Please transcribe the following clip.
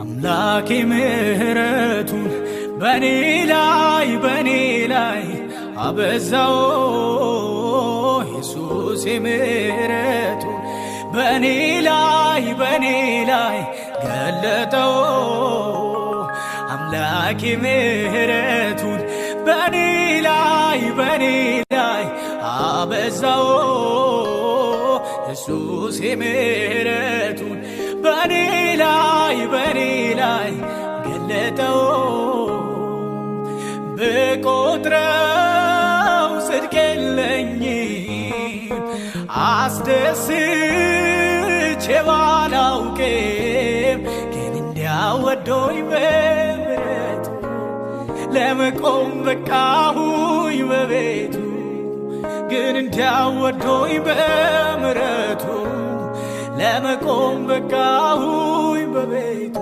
አምላኬ ምሕረቱን በኔ ላይ አበዛው ኢየሱስ ምሕረቱን በኔ ላይ ገለጠው አምላኬ ምሕረቱን በኔ ላይ አበዛው ኢየሱስ ምሕረቱን በኔ ላይ ገለጠው ብቆጥረው ጽድቅ የለኝም አስደስቼ ባላውቅም ግን እንዲያወዶኝ በምሕረቱ ለመቆም በቃሁኝ በቤቱ ግን እንዲያወዶኝ በምሕረቱ ለመቆም በቃሁኝ በቤቱ